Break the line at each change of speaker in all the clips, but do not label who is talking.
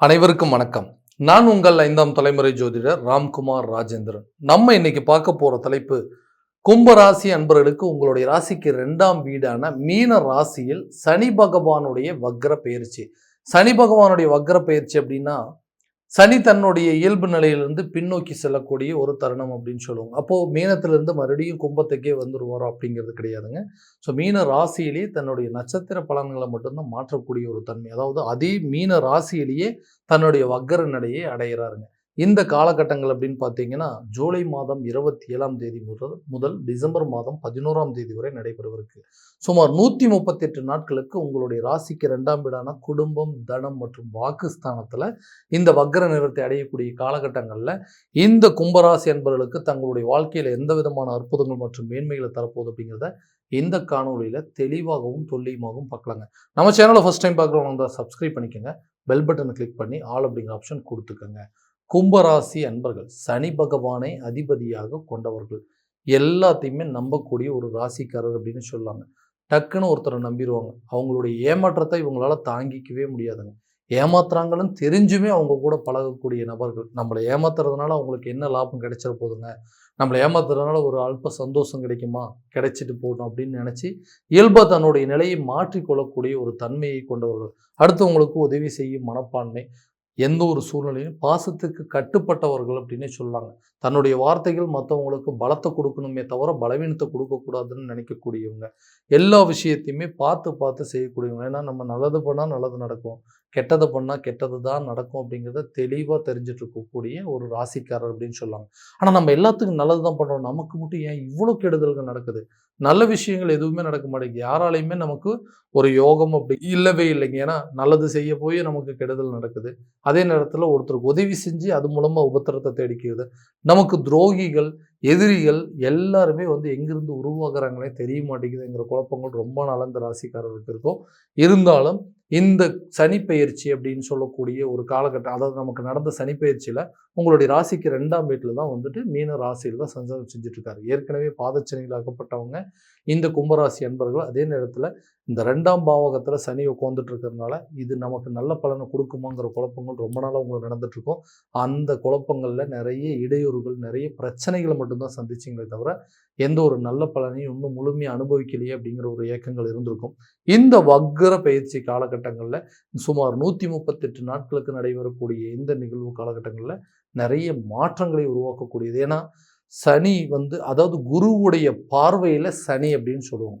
அனைவருக்கும் வணக்கம். நான் உங்கள் 5ஆம் தலைமுறை ஜோதிடர் ராம்குமார் ராஜேந்திரன். நம்ம இன்னைக்கு பார்க்க போற தலைப்பு, கும்ப ராசி அன்பர்களுக்கு உங்களுடைய ராசிக்கு 2ஆம் வீடான மீன ராசியில் சனி பகவானுடைய வக்ர பெயர்ச்சி. சனி பகவானுடைய வக்ர பெயர்ச்சி அப்படின்னா, சனி தன்னுடைய இயல்பு நிலையிலிருந்து பின்னோக்கி செல்லக்கூடிய ஒரு தருணம் அப்படின்னு சொல்லுவாங்க. அப்போ மீனத்திலிருந்து மறுபடியும் கும்பத்துக்கே வந்துருவாரோ அப்படிங்கிறது கிடையாதுங்க. ஸோ மீன ராசியிலேயே தன்னுடைய நட்சத்திர பலன்களை மட்டும்தான் மாற்றக்கூடிய ஒரு தன்மை. அதாவது அதே மீன ராசியிலேயே தன்னுடைய வக்கர நிலையை அடைகிறாருங்க. இந்த காலகட்டங்கள் அப்படின்னு பார்த்தீங்கன்னா, ஜூலை மாதம் 27ஆம் தேதி முதல் டிசம்பர் மாதம் 11ஆம் தேதி வரை நடைபெறவிருக்கு. சுமார் 138 நாட்களுக்கு உங்களுடைய ராசிக்கு 2ஆம் வீடான குடும்பம், தனம் மற்றும் வாக்குஸ்தானத்தில் இந்த வக்கர நிவர்த்தி அடையக்கூடிய காலகட்டங்களில் இந்த கும்பராசி அன்பர்களுக்கு தங்களுடைய வாழ்க்கையில் எந்த விதமான அற்புதங்கள் மற்றும் மேன்மைகளை தரப்போகுது அப்படிங்கிறத இந்த காணொலியில் தெளிவாகவும் துல்லியமாகவும் பார்க்கலாங்க. நம்ம சேனலை ஃபர்ஸ்ட் டைம் பார்க்குறவங்க தான் சப்ஸ்கிரைப் பண்ணிக்கோங்க. பெல் பட்டனை கிளிக் பண்ணி ஆல் அப்படிங்கிற ஆப்ஷன் கொடுத்துக்கோங்க. கும்பராசி அன்பர்கள் சனி பகவானை அதிபதியாக கொண்டவர்கள், எல்லாத்தையுமே நம்பக்கூடிய ஒரு ராசிக்காரர் அப்படின்னு சொல்லாங்க. டக்குன்னு ஒருத்தரை நம்பிடுவாங்க. அவங்களுடைய ஏமாற்றத்தை இவங்களால தாங்கிக்கவே முடியாதுங்க. ஏமாத்துறாங்கன்னு தெரிஞ்சுமே அவங்க கூட பழகக்கூடிய நபர்கள். நம்மளை ஏமாத்துறதுனால அவங்களுக்கு என்ன லாபம் கிடைச்சிட போதுங்க, நம்மளை ஏமாத்துறதுனால ஒரு அல்ப சந்தோஷம் கிடைக்குமா, கிடைச்சிட்டு போகணும் அப்படின்னு நினச்சி இயல்பாக தன்னுடைய நிலையை மாற்றிக்கொள்ளக்கூடிய ஒரு தன்மையை கொண்டவர்கள். அடுத்தவங்களுக்கு உதவி செய்யும் மனப்பான்மை, எந்த ஒரு சூழ்நிலையும் பாசத்துக்கு கட்டுப்பட்டவர்கள் அப்படின்னே சொல்லலாங்க. தன்னுடைய வார்த்தைகள் மற்றவங்களுக்கு பலத்தை கொடுக்கணுமே தவிர பலவீனத்தை கொடுக்கக்கூடாதுன்னு நினைக்கக்கூடியவங்க. எல்லா விஷயத்தையுமே பார்த்து பார்த்து செய்யக்கூடியவங்க. ஏன்னா நம்ம நல்லது பண்ணால் நல்லது நடக்கும், கெட்டதை பண்ணால் கெட்டது தான் நடக்கும் அப்படிங்கிறத தெளிவாக தெரிஞ்சுட்டு இருக்கக்கூடிய ஒரு ராசிக்காரர் அப்படின்னு சொல்லலாங்க. ஆனால் நம்ம எல்லாத்துக்கும் நல்லது தான் பண்ணுறோம், நமக்கு மட்டும் ஏன் இவ்வளோ கெடுதல்கள் நடக்குது, நல்ல விஷயங்கள் எதுவுமே நடக்க மாட்டேங்குது, யாராலையுமே நமக்கு ஒரு யோகம் அப்படி இல்லவே இல்லைங்க. ஏன்னா நல்லது செய்ய போய் நமக்கு கெடுதல் நடக்குது. அதே நேரத்தில் ஒருத்தருக்கு உதவி செஞ்சு அது மூலமாக உபத்திரத்தை தேடிக்கிறது. நமக்கு துரோகிகள், எதிரிகள் எல்லாருமே எங்கிருந்து உருவாக்குறாங்களே தெரிய மாட்டேங்குதுங்கிற குழப்பங்கள் ரொம்ப நாள் இந்த ராசிக்காரருக்கு இருக்கும். இருந்தாலும் இந்த சனிப்பெயர்ச்சி அப்படின்னு சொல்லக்கூடிய ஒரு காலகட்டம், அதாவது நமக்கு நடந்த சனிப்பெயர்ச்சியில் உங்களுடைய ராசிக்கு 2ஆம் வீட்டில் தான் மீன ராசியில் தான் சஞ்சாரம் செஞ்சுட்டு இருக்காரு. ஏற்கனவே பாதச்சனியில் ஆக்கப்பட்டவங்க இந்த கும்பராசி அன்பர்கள். அதே நேரத்தில் இந்த 2ஆம் பாவகத்தில் சனி உட்காந்துட்டு இருக்கிறதுனால இது நமக்கு நல்ல பலனை கொடுக்குமாங்கிற குழப்பங்கள் ரொம்ப நாளாக உங்களுக்கு நடந்துட்டு இருக்கும். அந்த குழப்பங்களில் நிறைய இடையூறுகள், நிறைய பிரச்சனைகளை மட்டும்தான் சந்திச்சிங்களே தவிர எந்த ஒரு நல்ல பலனையும் இன்னும் முழுமையாக அனுபவிக்கலையே அப்படிங்கிற ஒரு ஏக்கங்கள் இருந்திருக்கும். இந்த வக்ர பயிற்சி காலகட்டங்களில் சுமார் 138 நாட்களுக்கு நடைபெறக்கூடிய இந்த நிகழ்வு காலகட்டங்களில் நிறைய மாற்றங்களை உருவாக்கக்கூடியது. ஏன்னா சனி அதாவது குருவுடைய பார்வையில் சனி அப்படின்னு சொல்லுவோம்.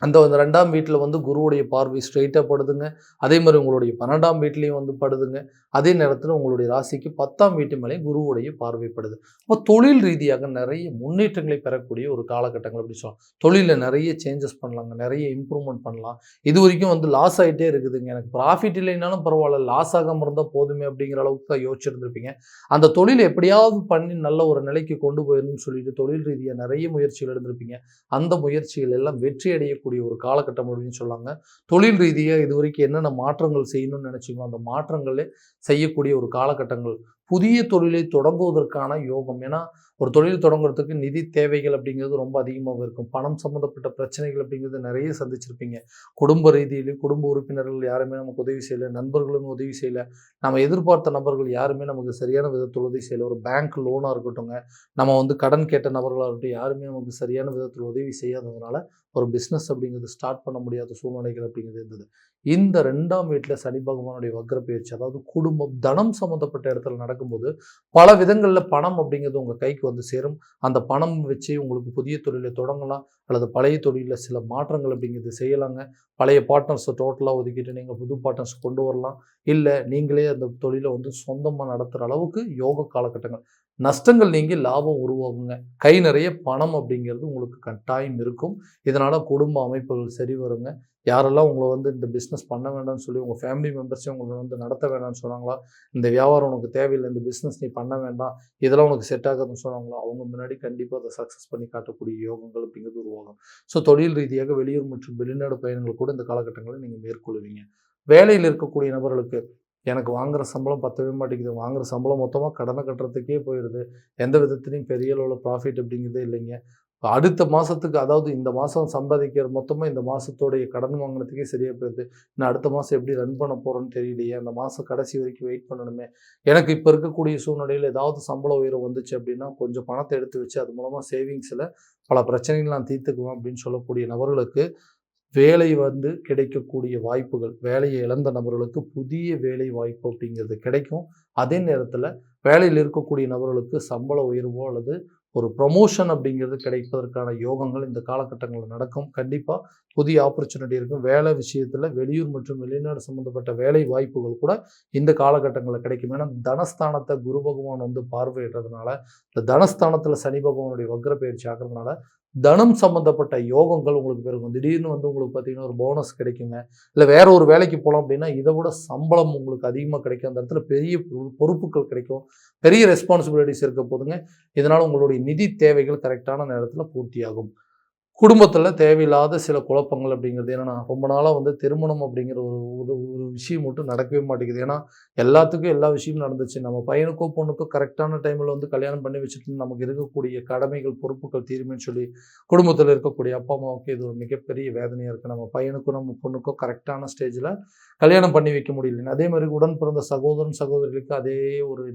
அந்த 2ஆம் வீட்டில் குருவுடைய பார்வை ஸ்ட்ரெயிட்டாக படுதுங்க. அதே மாதிரி உங்களுடைய 12ஆம் வீட்லேயும் படுதுங்க. அதே நேரத்தில் உங்களுடைய ராசிக்கு 10ஆம் வீட்டு மேலேயும் குருவுடைய பார்வைப்படுது. அப்போ தொழில் ரீதியாக நிறைய முன்னேற்றங்களை பெறக்கூடிய ஒரு காலகட்டங்கள் அப்படி சொல்லலாம். தொழிலில் நிறைய சேஞ்சஸ் பண்ணலாங்க, நிறைய இம்ப்ரூவ்மெண்ட் பண்ணலாம். இது வரைக்கும் லாஸ் ஆகிட்டே இருக்குதுங்க, எனக்கு ப்ராஃபிட் இல்லைனாலும் பரவாயில்ல, லாஸ் ஆகாமல் இருந்தால் போதுமே அப்படிங்கிற அளவுக்கு தான் யோசிச்சிருந்துருப்பீங்க. அந்த தொழிலை எப்படியாவது பண்ணி நல்ல ஒரு நிலைக்கு கொண்டு போயிடணும்னு சொல்லிட்டு தொழில் ரீதியாக நிறைய முயற்சிகள் எடுத்திருப்பீங்க. அந்த முயற்சிகள் எல்லாம் வெற்றி அடையக்கூடிய ஒரு காலகட்டம் அப்படின்னு சொல்லாங்க. தொழில் ரீதியாக இது வரைக்கும் என்னென்ன மாற்றங்கள் செய்யணும்னு நினைச்சீங்களோ அந்த மாற்றங்களே செய்யக்கூடிய ஒரு காலகட்டங்கள். புதிய தொழிலை தொடங்குவதற்கான யோகம். ஏன்னா ஒரு தொழில் தொடங்குறதுக்கு நிதி தேவைகள் அப்படிங்கிறது ரொம்ப அதிகமாக இருக்கும். பணம் சம்மந்தப்பட்ட பிரச்சனைகள் அப்படிங்கிறது நிறைய சந்திச்சிருப்பீங்க. குடும்ப ரீதியிலையும் குடும்ப உறுப்பினர்கள் யாருமே நமக்கு உதவி செய்யலை, நண்பர்களும் உதவி செய்யலை, நம்ம எதிர்பார்த்த நபர்கள் யாருமே நமக்கு சரியான விதத்தில் உதவி செய்யலை. ஒரு பேங்க் லோனாக இருக்கட்டும்ங்க, நம்ம கடன் கேட்ட நபர்களாக இருக்கட்டும், யாருமே நமக்கு சரியான விதத்தில் உதவி செய்யாததுனால ஒரு பிஸ்னஸ் அப்படிங்கிறது ஸ்டார்ட் பண்ண முடியாத சூழ்நிலைகள் அப்படிங்கிறது இருந்தது. இந்த 2ஆம் வீட்டில் சனி பகவானுடைய வக்ர பயிற்சி, அதாவது குடும்பம், தனம் சம்மந்தப்பட்ட இடத்துல நடக்கும்போது பல விதங்களில் பணம் அப்படிங்கிறது உங்கள் கைக்கு சேரும். அந்த பணம் வச்சு உங்களுக்கு புதிய தொழிலை தொடங்கலாம், அல்லது பழைய தொழிலில் சில மாற்றங்கள் அப்படிங்கிறது செய்யலாங்க. பழைய பார்ட்னர்ஸை டோட்டலாக ஒதுக்கிட்டு நீங்கள் புது பார்ட்னர்ஸ் கொண்டு வரலாம். இல்லை நீங்களே அந்த தொழிலை சொந்தமாக நடத்துகிற அளவுக்கு யோக காலகட்டங்கள். நஷ்டங்கள் நீங்கி லாபம் உருவாகுங்க. கை நிறைய பணம் அப்படிங்கிறது உங்களுக்கு கட்டாயம் இருக்கும். இதனால் குடும்ப அமைப்புகள் சரி வருங்க. யாரெல்லாம் உங்களை இந்த பிஸ்னஸ் பண்ண வேண்டாம்னு சொல்லி உங்கள் ஃபேமிலி மெம்பர்ஸே உங்களை நடத்த வேண்டாம்னு சொன்னாங்களா, இந்த வியாபாரம் உனக்கு தேவையில்லை, இந்த பிஸ்னஸ் நீ பண்ண வேண்டாம், இதெல்லாம் உனக்கு செட் ஆகாதுன்னு சொன்னாங்களோ, அவங்க முன்னாடி கண்டிப்பாக அதை சக்ஸஸ் பண்ணி காட்டக்கூடிய யோகங்கள் அப்படிங்கிறது உருவாகும். ஸோ தொழில் ரீதியாக வெளியூர் மற்றும் வெளிநாடு பயணங்கள் கூட இந்த காலகட்டங்களில் நீங்கள் மேற்கொள்வீங்க. வேலையில் இருக்கக்கூடிய நபர்களுக்கு எனக்கு வாங்குற சம்பளம் பத்தவே மாட்டேங்குது, வாங்குற சம்பளம் மொத்தமாக கடனை கட்டுறதுக்கே போயிடுது, எந்த விதத்துலையும் பெரிய அளவில் ப்ராஃபிட் அப்படிங்கிறதே இல்லைங்க, அடுத்த மாதத்துக்கு அதாவது இந்த மாதம் சம்பாதிக்கிற மொத்தமாக இந்த மாதத்தோடைய கடன் வாங்கினதுக்கே சரியாக போயிடுது. நான் அடுத்த மாதம் எப்படி ரன் பண்ண போகிறோன்னு தெரியலையே, அந்த மாதம் கடைசி வரைக்கும் வெயிட் பண்ணணுமே, எனக்கு இப்போ இருக்கக்கூடிய சூழ்நிலையில் ஏதாவது சம்பள உயர்வு வந்துச்சு அப்படின்னா கொஞ்சம் பணத்தை எடுத்து வச்சு அது மூலமாக சேவிங்ஸில் பல பிரச்சனைகள் நான் தீர்த்துக்குவேன் அப்படின்னு சொல்லக்கூடிய நபர்களுக்கு வேலை கிடைக்கக்கூடிய வாய்ப்புகள், வேலையை இழந்த நபர்களுக்கு புதிய வேலை வாய்ப்பு அப்படிங்கிறது கிடைக்கும். அதே நேரத்தில் வேலையில் இருக்கக்கூடிய நபர்களுக்கு சம்பள உயர்வோ அல்லது ஒரு ப்ரொமோஷன் அப்படிங்கிறது கிடைப்பதற்கான யோகங்கள் இந்த காலகட்டங்களில் நடக்கும். கண்டிப்பாக புதிய ஆப்பர்ச்சுனிட்டி இருக்கும். வேலை விஷயத்தில் வெளியூர் மற்றும் வெளிநாடு சம்மந்தப்பட்ட வேலை வாய்ப்புகள் கூட இந்த காலகட்டங்களில் கிடைக்கும். ஏன்னா தனஸ்தானத்தை குரு பகவான் பார்வையிடுறதுனால, இந்த தனஸ்தானத்தில் சனி பகவானுடைய வக்ர பயிற்சி ஆகிறதுனால தனம் சம்மந்தப்பட்ட யோகங்கள் உங்களுக்கு பெருகும். திடீர்னு உங்களுக்கு பார்த்தீங்கன்னா ஒரு போனஸ் கிடைக்குங்க. இல்லை வேற ஒரு வேலைக்கு போகலாம் அப்படின்னா இதை விட சம்பளம் உங்களுக்கு அதிகமாக கிடைக்கும். அந்த இடத்துல பெரிய பொறுப்புகள் கிடைக்கும். பெரிய ரெஸ்பான்சிபிலிட்டிஸ் இருக்க போதுங்க. இதனால் உங்களுடைய நிதி தேவைகள் கரெக்டான நேரத்தில் பூர்த்தியாகும். குடும்பத்தில் தேவையில்லாத சில குழப்பங்கள் அப்படிங்கிறது என்னென்னா, ரொம்ப நாளாக திருமணம் அப்படிங்கிற ஒரு ஒரு ஒரு விஷயம் மட்டும் நடக்கவே மாட்டேங்குது. ஏன்னா எல்லாத்துக்கும் எல்லா விஷயமும் நடந்துச்சு. நம்ம பையனுக்கோ பொண்ணுக்கோ கரெக்டான டைமில் கல்யாணம் பண்ணி வச்சுட்டு நமக்கு இருக்கக்கூடிய கடமைகள் பொறுப்புகள் தீருமேன்னு சொல்லி குடும்பத்தில் இருக்கக்கூடிய அப்பா அம்மாவுக்கு இது ஒரு மிகப்பெரிய வேதனையாக இருக்குது. நம்ம பையனுக்கும் நம்ம பொண்ணுக்கோ கரெக்டான ஸ்டேஜில் கல்யாணம் பண்ணி வைக்க முடியல. அதே மாதிரி உடன் பிறந்த சகோதரன் சகோதரிகளுக்கு அதே ஒரு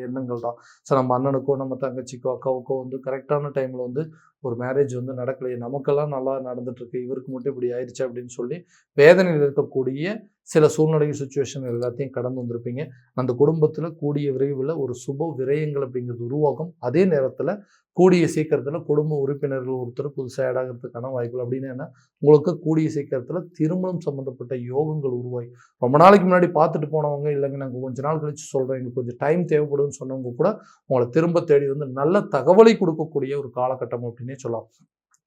எண்ணங்கள் தான். ஸோ நம்ம அண்ணனுக்கோ நம்ம தங்கச்சிக்கோ அக்காவுக்கோ கரெக்டான டைமில் ஒரு மேரேஜ் நடக்கலையே, நமக்கெல்லாம் நல்லா நடந்துட்டுருக்கு, இவருக்கு மட்டும் இப்படி ஆயிடுச்சு அப்படின்னு சொல்லி வேதனையில் இருக்கக்கூடிய சில சூழ்நிலை சுச்சுவேஷன் எல்லாத்தையும் கடந்து வந்திருப்பீங்க. அந்த குடும்பத்தில் கூடிய விரைவில் ஒரு சுப விரயங்கள் அப்படிங்கிறது உருவாகும். அதே நேரத்தில் கூடிய சீக்கிரத்தில் குடும்ப உறுப்பினர்கள் ஒருத்தர் புதுசாக ஆட் ஆகிறதுக்கான வாய்ப்புகள் அப்படின்னு என்ன, உங்களுக்கு கூடிய சீக்கிரத்தில் திருமணம் சம்மந்தப்பட்ட யோகங்கள் உருவாகி ரொம்ப நாளைக்கு முன்னாடி பார்த்துட்டு போனவங்க, இல்லைங்க நாங்கள் கொஞ்ச நாள் கழிச்சு சொல்கிறோம், எங்களுக்கு கொஞ்சம் டைம் தேவைப்படுதுன்னு சொன்னவங்க கூட உங்களை திரும்ப தேடி நல்ல தகவலை கொடுக்கக்கூடிய ஒரு காலகட்டம் அப்படின்னே சொல்லலாம்.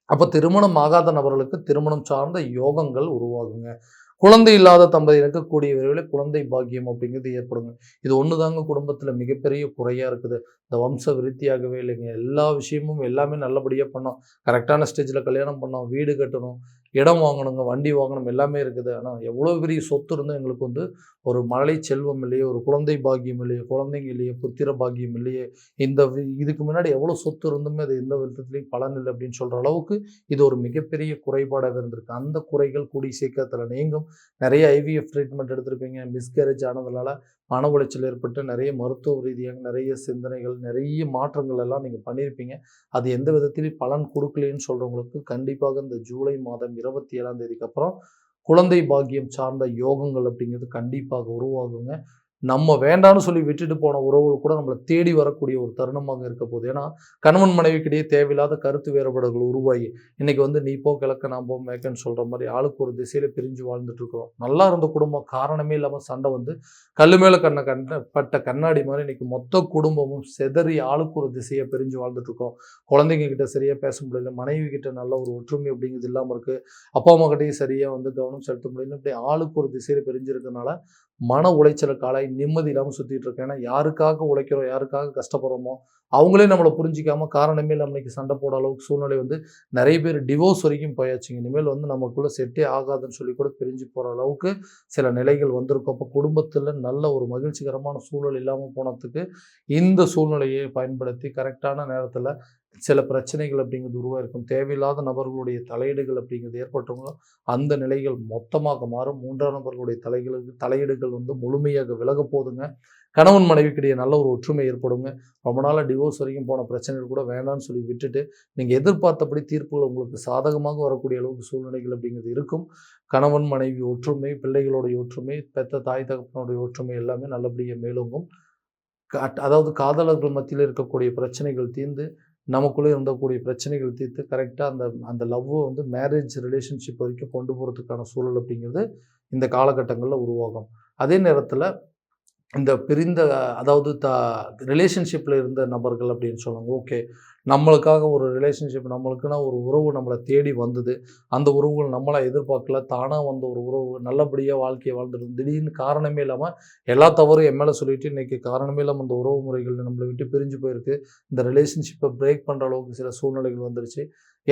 அப்போ திருமணம் ஆகாத நபர்களுக்கு திருமணம் சார்ந்த யோகங்கள் உருவாகுங்க. குழந்தை இல்லாத தம்பதியினருக்கு கூடிய விரைவில் குழந்தை பாக்கியம் அப்படிங்கிறது ஏற்படுங்க. இது ஒன்று தாங்க குடும்பத்தில் மிகப்பெரிய குறையாக இருக்குது. இந்த வம்ச விருத்தியாகவே இல்லைங்க. எல்லா விஷயமும் எல்லாமே நல்லபடியாக பண்ணோம். கரெக்டான ஸ்டேஜில் கல்யாணம் பண்ணோம், வீடு கட்டணும், இடம் வாங்கணுங்க, வண்டி வாங்கணும், எல்லாமே இருக்குது. ஆனால் எவ்வளோ பெரிய சொத்து இருந்தும் எங்களுக்கு ஒரு மழை செல்வம் இல்லையே, ஒரு குழந்தை பாக்கியம் இல்லையே, குழந்தைங்க இல்லையே, புத்திர பாக்கியம் இல்லையே, இதுக்கு முன்னாடி எவ்வளோ சொத்து இருந்துமே அது எந்த விதத்துலையும் பலன் இல்லை அப்படின்னு சொல்கிற அளவுக்கு இது ஒரு மிகப்பெரிய குறைபாடாக இருந்திருக்கு. அந்த குறைகள் கூடிய சீக்கிரத்தில் நீங்கும். நிறைய ஐவிஎஃப் ட்ரீட்மெண்ட் எடுத்திருப்பீங்க. மிஸ்கேரேஜ் ஆனதுனால மன உளைச்சல் ஏற்பட்டு நிறைய மருத்துவ ரீதியாக நிறைய சிந்தனைகள், நிறைய மாற்றங்கள் எல்லாம் நீங்கள் பண்ணியிருப்பீங்க. அது எந்த விதத்திலையும் பலன் கொடுக்கலன்னு சொல்கிறவங்களுக்கு கண்டிப்பாக இந்த ஜூலை மாதம் 27ஆம் தேதிக்கு அப்புறம் குழந்தை பாக்கியம் சார்ந்த யோகங்கள் அப்படிங்கிறது கண்டிப்பாக உருவாகுங்க. நம்ம வேண்டான்னு சொல்லி விட்டுட்டு போன உறவுகள் கூட நம்மளை தேடி வரக்கூடிய ஒரு தருணமாக இருக்க போகுது. ஏன்னா கணவன் மனைவிக்கிடையே தேவையில்லாத கருத்து வேறுபாடுகள் உருவாகி இன்னைக்கு நீ போ கிழக்க நான் போ மேக்கன்னு சொல்கிற மாதிரி ஆளுக்கு ஒரு திசையில் பிரிஞ்சு வாழ்ந்துட்டு இருக்கிறோம். நல்லா இருந்த குடும்பம் காரணமே இல்லாமல் சண்டை கல்லு மேலே பட்ட கண்ணாடி மாதிரி இன்னைக்கு மொத்த குடும்பமும் செதறி ஆளுக்கு ஒரு திசையை பிரிஞ்சு வாழ்ந்துட்டு இருக்கோம். குழந்தைங்க கிட்ட சரியாக பேச முடியல, மனைவி கிட்ட நல்ல ஒரு ஒற்றுமை அப்படிங்கிறது இல்லாமல் இருக்குது, அப்பா அம்மா கிட்டையும் சரியாக கவனம் செலுத்த முடியல. இப்படி ஆளுக்கு ஒரு திசையில் பிரிஞ்சிருக்கனால மன உளைச்சலுக்காலாய் நிம்மதி இல்லாமல் சுற்றிட்டு இருக்கேன். ஏன்னா யாருக்காக உழைக்கிறோம், யாருக்காக கஷ்டப்படுறோமோ அவங்களே நம்மளை புரிஞ்சிக்காம காரணமே இல்லாமல் இன்னைக்கு சண்டை போட அளவுக்கு சூழ்நிலை நிறைய பேர் டிவோர்ஸ் வரைக்கும் போயாச்சுங்க. இனிமேல் நமக்குள்ள செட்டே ஆகாதுன்னு சொல்லி கூட பிரிஞ்சு போகிற அளவுக்கு சில நிலைகள் வந்திருக்கும். அப்போ குடும்பத்தில் நல்ல ஒரு மகிழ்ச்சிகரமான சூழல் இல்லாமல் போனதுக்கு இந்த சூழ்நிலையை பயன்படுத்தி கரெக்டான நேரத்தில் சில பிரச்சனைகள் அப்படிங்கிறது உருவாயிருக்கும். தேவையில்லாத நபர்களுடைய தலையீடுகள் அப்படிங்கிறது ஏற்பட்டவங்க அந்த நிலைகள் மொத்தமாக மாறும். மூன்றாம் நபர்களுடைய தலையீடுகள் முழுமையாக விலக போதுங்க. கணவன் மனைவிக்கிடையே நல்ல ஒரு ஒற்றுமை ஏற்படுங்க. ரொம்ப நாளாக டிவோர்ஸ் வரைக்கும் போன பிரச்சனைகள் கூட வேண்டாம்னு சொல்லி விட்டுட்டு நீங்கள் எதிர்பார்த்தபடி தீர்ப்புகள் உங்களுக்கு சாதகமாக வரக்கூடிய அளவுக்கு சூழ்நிலைகள் அப்படிங்கிறது இருக்கும். கணவன் மனைவி ஒற்றுமை, பிள்ளைகளுடைய ஒற்றுமை, பெத்த தாய் தகப்பனுடைய ஒற்றுமை எல்லாமே நல்லபடியாக மேலோங்கும். அதாவது காதலர்கள் மத்தியில் இருக்கக்கூடிய பிரச்சனைகள் தீர்ந்து நமக்குள்ளே இருந்தக்கூடிய பிரச்சனைகள் தீர்த்து கரெக்டாக அந்த லவ்வை மேரேஜ் ரிலேஷன்ஷிப் வரைக்கும் கொண்டு போகிறதுக்கான சூழல் அப்படிங்கிறது இந்த காலகட்டங்களில் உருவாகும். அதே நேரத்தில் இந்த பிரிந்த அதாவது ரிலேஷன்ஷிப்பில் இருந்த நபர்கள் அப்படின்னு சொல்லுவாங்க. ஓகே, நம்மளுக்காக ஒரு ரிலேஷன்ஷிப், நம்மளுக்குன்னா ஒரு உறவு நம்மளை தேடி வந்தது, அந்த உறவுகள் நம்மளை எதிர்பார்க்கல, தானாக வந்த ஒரு உறவு நல்லபடியாக வாழ்க்கையை வாழ்ந்துடும். திடீர்னு காரணமே இல்லாமல் எல்லா தவறும் என் மேலே சொல்லிட்டு இன்றைக்கி காரணமே இல்லாமல் அந்த உறவு முறைகள் நம்மளை விட்டு பிரிஞ்சு போயிருக்கு. இந்த ரிலேஷன்ஷிப்பை பிரேக் பண்ணுற அளவுக்கு சில சூழ்நிலைகள் வந்துருச்சு.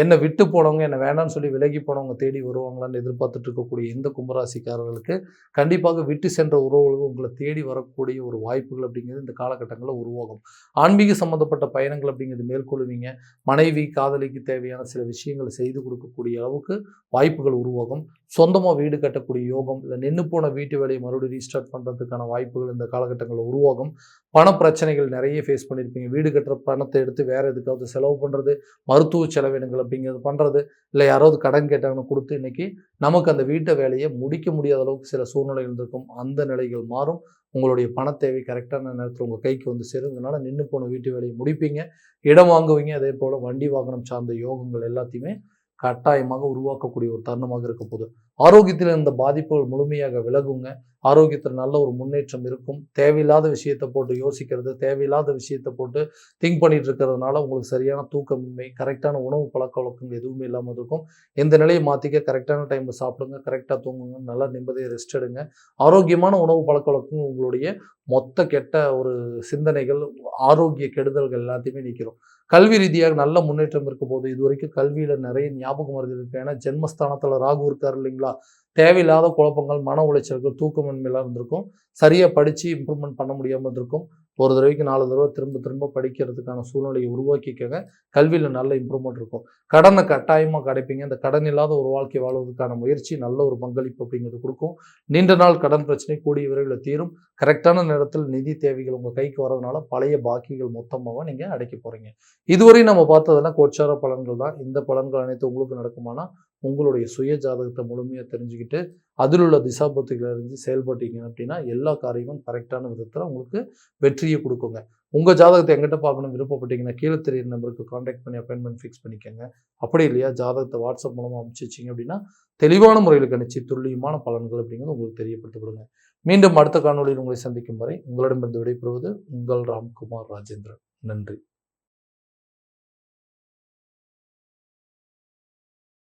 என்னை விட்டு போனவங்க, என்னை வேணான்னு சொல்லி விலகி போனவங்க தேடி வருவாங்களான்னு எதிர்பார்த்துட்டு இருக்கக்கூடிய இந்த கும்பராசிக்காரர்களுக்கு கண்டிப்பாக விட்டு சென்ற உறவுகள் உங்களை தேடி வரக்கூடிய ஒரு வாய்ப்புகள் அப்படிங்கிறது இந்த காலகட்டங்களில் உருவாகும். ஆன்மீக சம்மந்தப்பட்ட பயணங்கள் அப்படிங்கிறது மேற்கொள்வீங்க. மனைவி, காதலிக்கு தேவையான சில விஷயங்களை செய்து கொடுக்கக்கூடிய அளவுக்கு வாய்ப்புகள் உருவாகும். சொந்தமாக வீடு கட்டக்கூடிய யோகம், இல்லை நின்று போன வீட்டு வேலையை மறுபடியும் ரீஸ்டார்ட் பண்ணுறதுக்கான வாய்ப்புகள் இந்த காலகட்டங்களில் உருவாகும். பண பிரச்சனைகள் நிறைய ஃபேஸ் பண்ணியிருப்பீங்க. வீடு கட்டுற பணத்தை எடுத்து வேறு எதுக்காவது செலவு பண்ணுறது, மருத்துவ செலவினங்கள் அப்படிங்கிறது பண்ணுறது, இல்லை யாராவது கடன் கேட்டாங்கன்னு கொடுத்து இன்றைக்கி நமக்கு அந்த வீட்டு வேலையை முடிக்க முடியாத அளவுக்கு சில சூழ்நிலைகள் இருக்கும். அந்த நிலைகள் மாறும். உங்களுடைய பண தேவை கரெக்டான நேரத்தில் உங்கள் கைக்கு வந்து சேரும். இதனால் நின்று போன வீட்டு வேலையை முடிப்பீங்க, இடம் வாங்குவீங்க. அதே போல் வண்டி வாகனம் சார்ந்த யோகங்கள் எல்லாத்தையுமே கட்டாயமாக உருவாக்கக்கூடிய ஒரு தருணமாக இருக்க போகுது. ஆரோக்கியத்தில் இருந்த பாதிப்புகள் முழுமையாக விலகுங்க. ஆரோக்கியத்தில் நல்ல ஒரு முன்னேற்றம் இருக்கும். தேவையில்லாத விஷயத்தை போட்டு யோசிக்கிறது, தேவையில்லாத விஷயத்தை போட்டு திங்க் பண்ணிட்டு இருக்கிறதுனால உங்களுக்கு சரியான தூக்கமின்மை, கரெக்டான உணவு பழக்க வழக்கங்கள் எதுவுமே இல்லாமல் இருக்கும். இந்த நிலையை மாற்றிக்க கரெக்டான டைமில் சாப்பிடுங்க, கரெக்டாக தூங்குங்க, நல்லா நிம்மதியாக ரெஸ்ட் எடுங்க. ஆரோக்கியமான உணவு பழக்க வழக்கம் உங்களுடைய மொத்த கெட்ட ஒரு சிந்தனைகள், ஆரோக்கிய கெடுதல்கள் எல்லாத்தையுமே நீக்கிறோம். கல்வி ரீதியாக நல்ல முன்னேற்றம் இருக்க போது. இது வரைக்கும் கல்வியில் நிறைய ஞாபகம் வருது இருக்கு. ஏன்னா ஜென்மஸ்தானத்தில் ராகு இருக்கார் இல்லைங்களா? தேவையில்லாத குழப்பங்கள், மன உளைச்சல்கள், தூக்கமின்மையெல்லாம் இருந்திருக்கும். சரியாக படித்து இம்ப்ரூவ்மெண்ட் பண்ண முடியாமல் இருந்திருக்கும். ஒரு தடவைக்கு 4 தடவை திரும்ப திரும்ப படிக்கிறதுக்கான சூழ்நிலையை உருவாக்கிக்கங்க. கல்வியில் நல்ல இம்ப்ரூவ்மெண்ட் இருக்கும். கடனை கட்டாயமாக அடைப்பீங்க. இந்த கடன் இல்லாத ஒரு வாழ்க்கை வாழ்வதற்கான முயற்சி நல்ல ஒரு பங்களிப்பு அப்படிங்கிறது கொடுக்கும். நீண்ட நாள் கடன் பிரச்சனை கூடிய விரைவில் தீரும். கரெக்டான நேரத்தில் நிதி தேவைகள் உங்கள் கைக்கு வரதுனால பழைய பாக்கிகள் மொத்தமாக நீங்கள் அடைக்க போகிறீங்க. இதுவரை நம்ம பார்த்ததெல்லாம் கோச்சார பலன்கள் தான். இந்த பலன்கள் அனைத்து உங்களுக்கு நடக்குமானா உங்களுடைய சுய ஜாதகத்தை முழுமையாக தெரிஞ்சுக்கிட்டு அதில் உள்ள திசாபுத்திகளை அறிஞ்சு செயல்பட்டீங்க அப்படின்னா எல்லா காரியமும் கரெக்டான விதத்தில் உங்களுக்கு வெற்றியை கொடுக்குங்க. உங்கள் ஜாதகத்தை எங்கிட்ட பார்க்கணும் விருப்பப்பட்டீங்கன்னா கீழே தெரியுற நம்பருக்கு கான்டாக்ட் பண்ணி அப்பாயின்மெண்ட் ஃபிக்ஸ் பண்ணிக்கோங்க. அப்படி இல்லையா ஜாதகத்தை வாட்ஸ்அப் மூலமாக அனுப்பிச்சிச்சிங்க அப்படின்னா தெளிவான முறையில் கணிச்சு துல்லியமான பலன்கள் அப்படிங்கிறது உங்களுக்கு தெரியப்படுத்தப்படுங்க. மீண்டும் அடுத்த காணொலியில் உங்களை சந்திக்கும் வரை உங்களிடமிருந்து விடைபெறுவது உங்கள் ராம்குமார் ராஜேந்திரன். நன்றி.